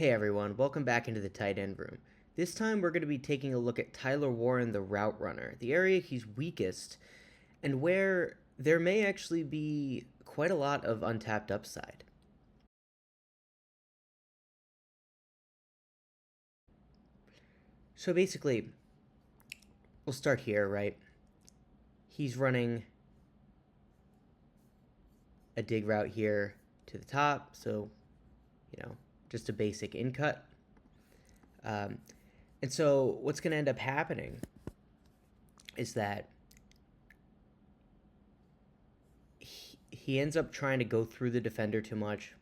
Hey everyone, welcome back into the tight end room. This time we're going to be taking a look at Tyler Warren, the route runner, the area he's weakest, and where there may actually be quite a lot of untapped upside. So basically, we'll start here, right? He's running a dig route here to the top, so, just a basic in cut. And so what's going to end up happening is that he ends up trying to go through the defender too much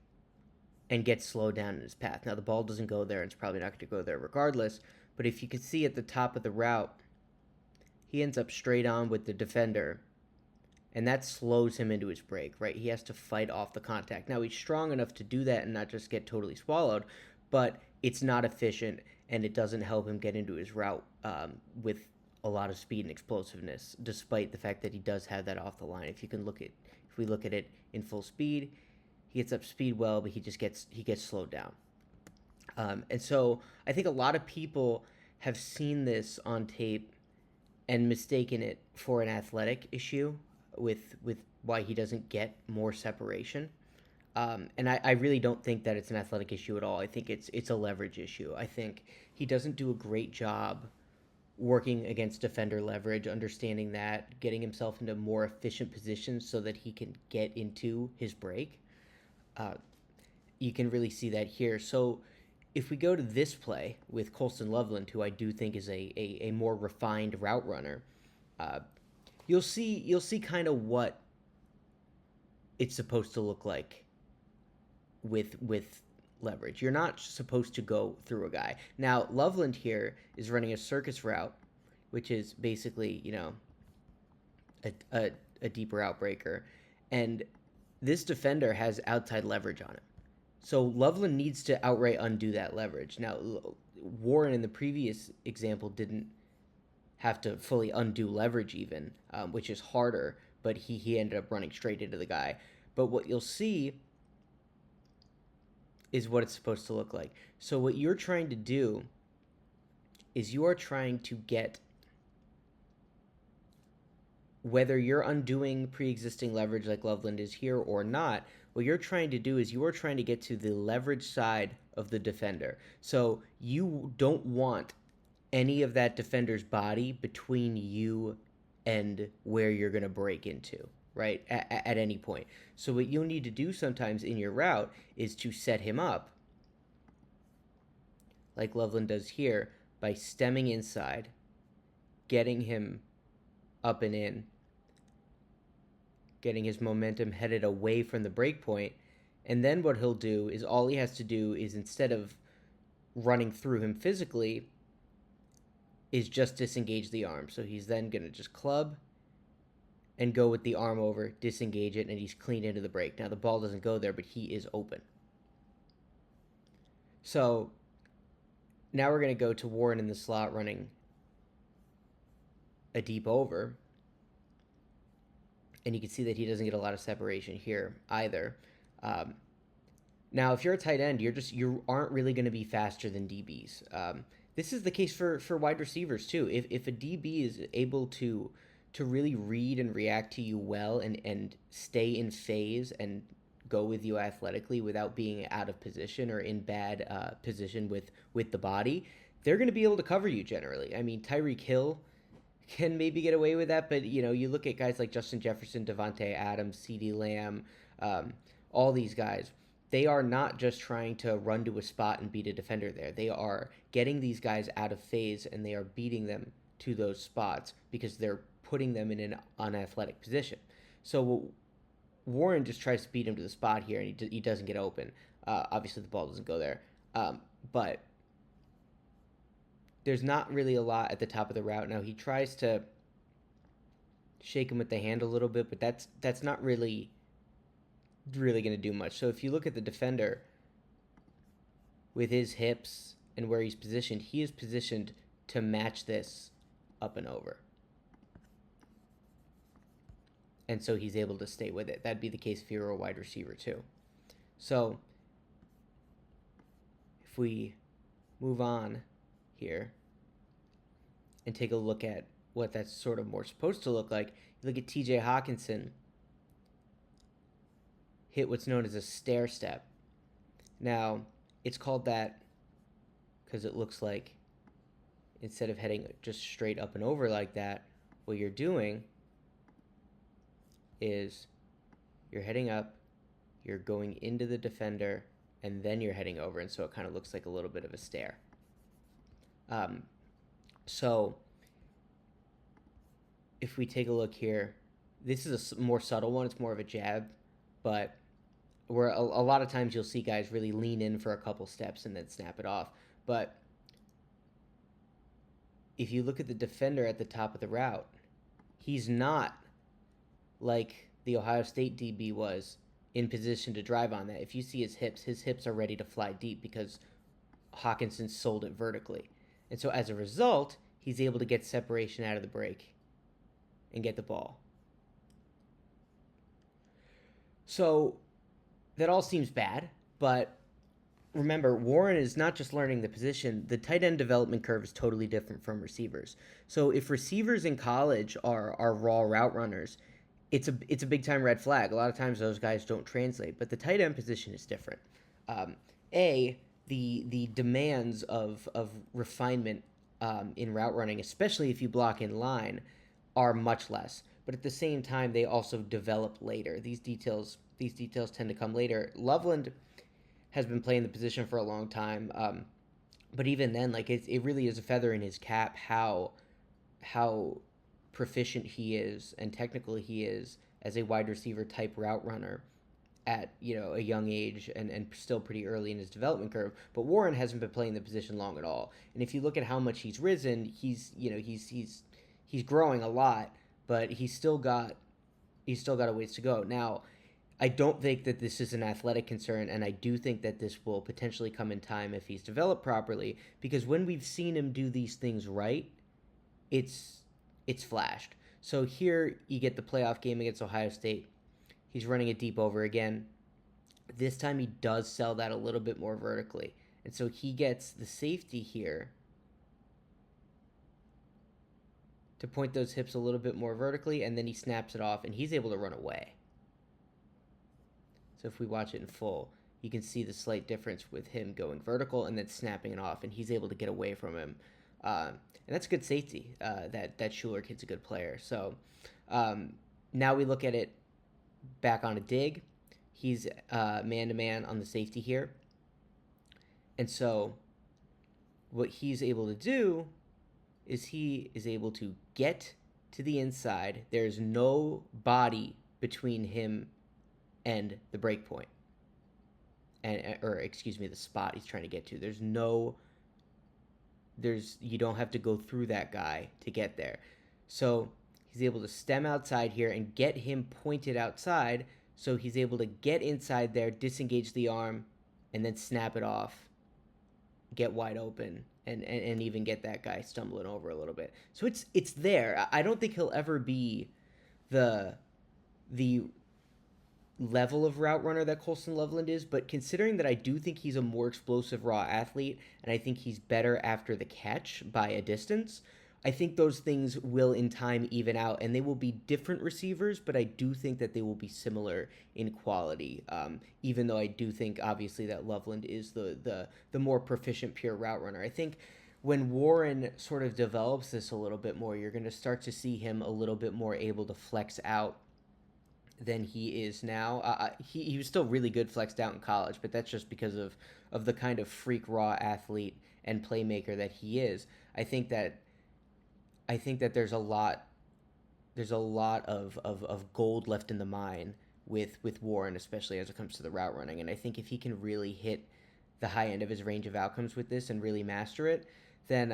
and gets slowed down in his path. Now, the ball doesn't go there, and it's probably not going to go there regardless, but if you can see at the top of the route, he ends up straight on with the defender, and that slows him into his break, right? He has to fight off the contact. Now, he's strong enough to do that and not just get totally swallowed, but it's not efficient, and it doesn't help him get into his route with a lot of speed and explosiveness, despite the fact that he does have that off the line. If we look at it in full speed, he gets up speed well, but he gets slowed down. And so I think a lot of people have seen this on tape and mistaken it for an athletic issue with why he doesn't get more separation. And I really don't think that it's an athletic issue at all. I think it's a leverage issue. I think he doesn't do a great job working against defender leverage, understanding that, getting himself into more efficient positions so that he can get into his break. Uh, you can really see that here. So if we go to this play with Colston Loveland, who I do think is a more refined route runner, uh, you'll see kind of what it's supposed to look like with leverage. You're not supposed to go through a guy. Now, Loveland here is running a circus route, which is basically, a deeper outbreaker. And this defender has outside leverage on him. So Loveland needs to outright undo that leverage. Now, Warren in the previous example didn't have to fully undo leverage even, which is harder, but he ended up running straight into the guy. But what you'll see is what it's supposed to look like. So what you're trying to do is you are trying to get, whether you're undoing pre-existing leverage like Loveland is here or not, what you're trying to do is you are trying to get to the leverage side of the defender. So you don't want any of that defender's body between you and where you're going to break into, right? At any point. So what you'll need to do sometimes in your route is to set him up, like Loveland does here, by stemming inside, getting him up and in, getting his momentum headed away from the break point. And then what he'll do is all he has to do is, instead of running through him physically, is just disengage the arm. So he's then going to just club and go with the arm over, disengage it, and he's clean into the break. Now the ball doesn't go there, but he is open. So now we're going to go to Warren in the slot running a deep over. And you can see that he doesn't get a lot of separation here either. Now, if you're a tight end, you aren't really going to be faster than DBs. This is the case for wide receivers too. If a DB is able to really read and react to you well and stay in phase and go with you athletically without being out of position or in bad position with the body, they're going to be able to cover you generally. I mean, Tyreek Hill can maybe get away with that, but you look at guys like Justin Jefferson, Devontae Adams, CeeDee Lamb, all these guys. They are not just trying to run to a spot and beat a defender there. They are getting these guys out of phase, and they are beating them to those spots because they're putting them in an unathletic position. So Warren just tries to beat him to the spot here, and he doesn't get open. Obviously, the ball doesn't go there. But there's not really a lot at the top of the route. Now, he tries to shake him with the hand a little bit, but that's not really going to do much. So if you look at the defender with his hips and where he's positioned, he is positioned to match this up and over. And so he's able to stay with it. That'd be the case if you were a wide receiver too. So if we move on here and take a look at what that's sort of more supposed to look like, you look at TJ Hawkinson hit what's known as a stair step. Now, it's called that because it looks like instead of heading just straight up and over like that, what you're doing is you're heading up, you're going into the defender, and then you're heading over, and so it kind of looks like a little bit of a stair. So if we take a look here, this is a more subtle one. It's more of a jab, but where a lot of times you'll see guys really lean in for a couple steps and then snap it off. But if you look at the defender at the top of the route, he's not like the Ohio State DB was in position to drive on that. If you see his hips are ready to fly deep because Hawkinson sold it vertically. And so as a result, he's able to get separation out of the break and get the ball. So that all seems bad, but remember, Warren is not just learning the position. The tight end development curve is totally different from receivers. So if receivers in college are raw route runners, it's a big time red flag. A lot of times those guys don't translate, but the tight end position is different. The demands of refinement in route running, especially if you block in line, are much less. But at the same time, they also develop later. These details tend to come later. Loveland has been playing the position for a long time, but even then, like it really is a feather in his cap how proficient he is and technical he is as a wide receiver type route runner at a young age and still pretty early in his development curve. But Warren hasn't been playing the position long at all. And if you look at how much he's risen, he's growing a lot, but he's still got a ways to go. Now, I don't think that this is an athletic concern, and I do think that this will potentially come in time if he's developed properly, because when we've seen him do these things right, it's flashed. So here you get the playoff game against Ohio State. He's running it deep over again. This time he does sell that a little bit more vertically. And so he gets the safety here to point those hips a little bit more vertically, and then he snaps it off, and he's able to run away. So if we watch it in full, you can see the slight difference with him going vertical and then snapping it off, and he's able to get away from him. And that's good safety. That Schuler kid's a good player. So now we look at it back on a dig. He's man-to-man on the safety here. And so what he's able to do is he is able to get to the inside. There's no body between him and the break point, the spot he's trying to get to. You don't have to go through that guy to get there. So he's able to stem outside here and get him pointed outside, so he's able to get inside there, disengage the arm, and then snap it off, get wide open, and even get that guy stumbling over a little bit. So it's there. I don't think he'll ever be the level of route runner that Colston Loveland is, but considering that I do think he's a more explosive raw athlete, and I think he's better after the catch by a distance, I think those things will in time even out, and they will be different receivers, but I do think that they will be similar in quality, even though I do think obviously that Loveland is the more proficient pure route runner. I think when Warren sort of develops this a little bit more, you're going to start to see him a little bit more able to flex out than he is now. He was still really good flexed out in college, but that's just because of the kind of freak raw athlete and playmaker that he is. I think that there's a lot of gold left in the mine with Warren, especially as it comes to the route running. And I think if he can really hit the high end of his range of outcomes with this and really master it, then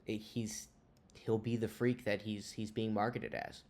he'll be the freak that he's being marketed as.